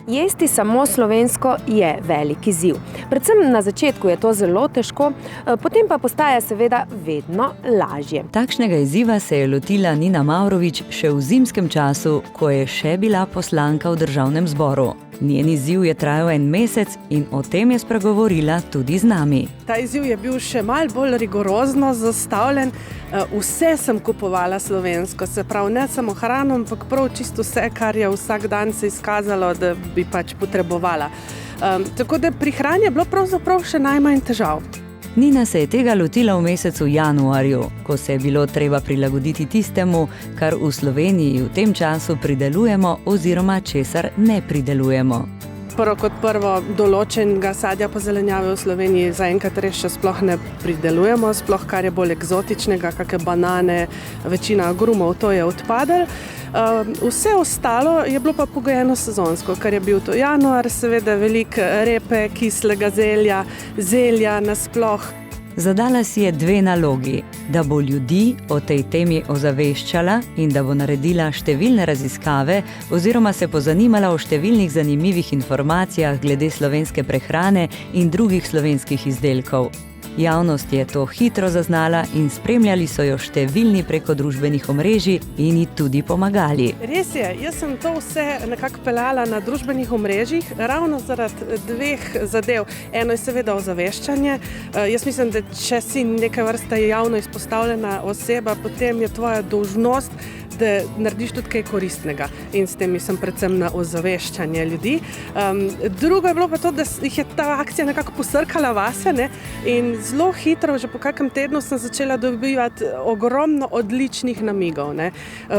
Jesti samo slovensko je velik izziv. Predvsem na začetku je to zelo težko, potem pa postaja seveda vedno lažje. Takšnega izziva se je lotila Nina Mavrovič še v zimskem času, ko je še bila poslanka v Državnem zboru. Njen izziv je trajal 1 mesec in o tem je spregovorila tudi z nami. Ta izziv je bil še malo bolj rigorozno zastavljen. Vse sem kupovala slovensko, se pravi ne samo hrano, ampak prav čisto vse, kar je vsak dan se izkazalo, da bi pač potrebovala. Tako da pri hrani je bilo pravzaprav še najmanj težav. Nina se je tega lotila v mesecu januarju, ko se je bilo treba prilagoditi tistemu, kar v Sloveniji v tem času pridelujemo oziroma česar ne pridelujemo. Prvo kot prvo, določenega sadja pa zelenjave v Sloveniji zaenkrat res še sploh ne pridelujemo, sploh kar je bolj eksotičnega, kakšne banane, večina agrumov, to je odpadlo. Vse ostalo je bilo pa pogojeno sezonsko, kar je bil to januar, seveda veliko repe, kislega zelja nasploh. Zadala si je 2 nalogi, da bo ljudi o tej temi ozaveščala in da bo naredila številne raziskave oziroma se pozanimala o številnih zanimivih informacijah glede slovenske prehrane in drugih slovenskih izdelkov. Javnost je to hitro zaznala in spremljali so jo številni preko družbenih omrežij in ji tudi pomagali. Res je, jaz sem to vse nekako peljala na družbenih omrežjih, ravno zaradi 2 zadev. Eno je seveda ozaveščanje. Jaz mislim, da če si neke vrste javno izpostavljena oseba, potem je tvoja dolžnost, da narediš tudi kaj koristnega. In s tem mislim predvsem na ozaveščanje ljudi. Drugo je bilo pa to, da jih je ta akcija nekako posrkala vase, ne? In zelo hitro, že po kakem tednu sem začela dobivati ogromno odličnih namigov, ne?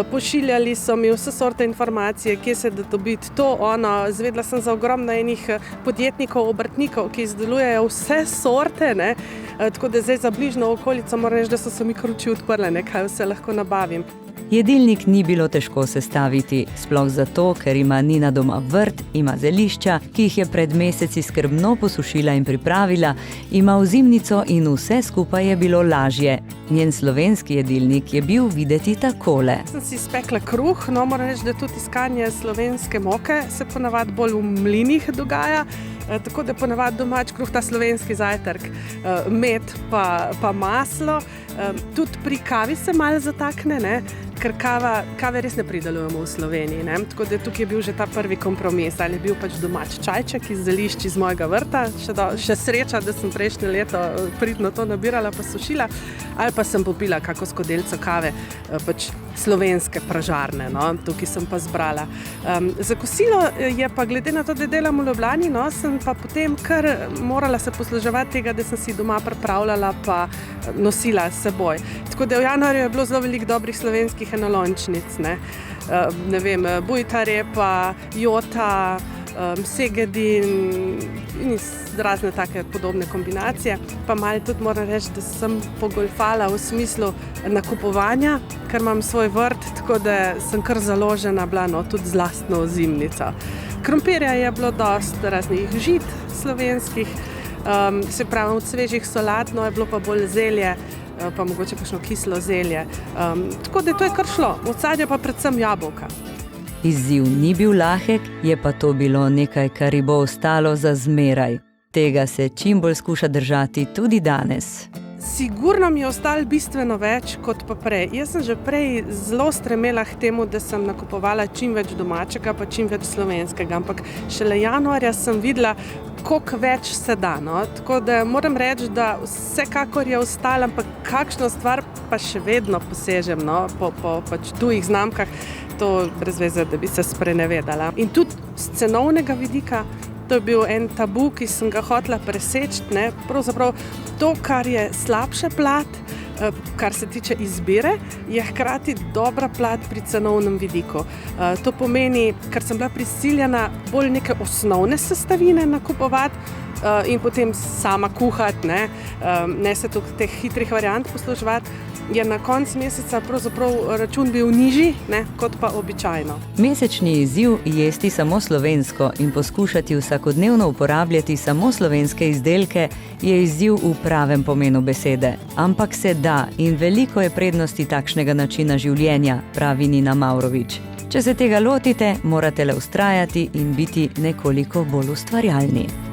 Pošiljali so mi vse sorte informacije, kje se da dobiti to, ono. Zvedela sem za ogromno enih podjetnikov, obrtnikov, ki izdelujejo vse sorte, ne? Tako da zdaj za bližnjo okolico moram reči, da so se mi kar oči odprle, ne? Kaj vse lahko nabavim. Jedilnik ni bilo težko sestaviti, sploh zato, ker ima Nina doma vrt, ima zelišča, ki jih je pred meseci skrbno posušila in pripravila, ima ozimnico in vse skupaj je bilo lažje. Njen slovenski jedilnik je bil videti takole. Sem si spekla kruh, moram reči, da tudi iskanje slovenske moke se ponavadi bolj v mlinih dogaja, tako da ponavadi domač kruh, ta slovenski zajtrk, med pa maslo. Tudi pri kavi se malo zatakne, ne? Ker kave res ne pridelujemo v Sloveniji, ne? Tako da tukaj je bil že ta prvi kompromis, ali je bil pač domač čajček iz zelišč iz mojega vrta, še sreča, da sem prejšnje leto pridno to nabirala pa sušila, ali pa sem popila kako skodelico kave, pač slovenske pražarne, no? Tukaj sem pa zbrala. Za kosilo je pa glede na to, da delam v Ljubljani, no, sem pa potem kar morala se posluževati tega, da sem si doma pripravljala pa nosila s seboj. Tako da v januarju je bilo zelo veliko dobrih slovenskih enolončnic, ne? Ne vem, bujta repa, jota, segedin in razne take podobne kombinacije. Pa malo tudi moram reči, da sem pogolfala v smislu nakupovanja, ker imam svoj vrt, tako da sem kar založena bila, no, tudi z lastno ozimnico. Krompirja je bilo dosti raznih žit slovenskih, se pravi od svežih solat, no, je bilo pa bolj zelje, pa mogoče kakšno kislo zelje. Tako da to je kar šlo. Od sadja pa predvsem jabolka. Izziv ni bil lahek, je pa to bilo nekaj, kar ji bo ostalo za zmeraj. Tega se čim bolj skuša držati tudi danes. Sigurno mi je ostalo bistveno več kot pa prej. Jaz sem že prej zelo stremela k temu, da sem nakupovala čim več domačega, pa čim več slovenskega, ampak šele januarja sem videla, koliko več se da, no. Tako da moram reči, da vsekakor je ostalo, ampak kakšno stvar pa še vedno posežem, no, po pač tujih znamkah, to brez veze, da bi se sprenevedala. In tudi z cenovnega vidika, to je bil en tabu, ki sem ga hotela preseči, ne. Pravzaprav to, kar je slabša plat, kar se tiče izbire, je hkrati dobra plat pri cenovnem vidiku. To pomeni, ker sem bila prisiljena bolj neke osnovne sestavine nakupovati in potem sama kuhati, ne se tudi teh hitrih variant posluževati, je na koncu meseca pravzaprav račun bil nižji, ne, kot pa običajno. Mesečni izziv jesti samo slovensko in poskušati vsakodnevno uporabljati samo slovenske izdelke je izziv v pravem pomenu besede. Ampak se da in veliko je prednosti takšnega načina življenja, pravi Nina Mavrovič. Če se tega lotite, morate le vztrajati in biti nekoliko bolj ustvarjalni.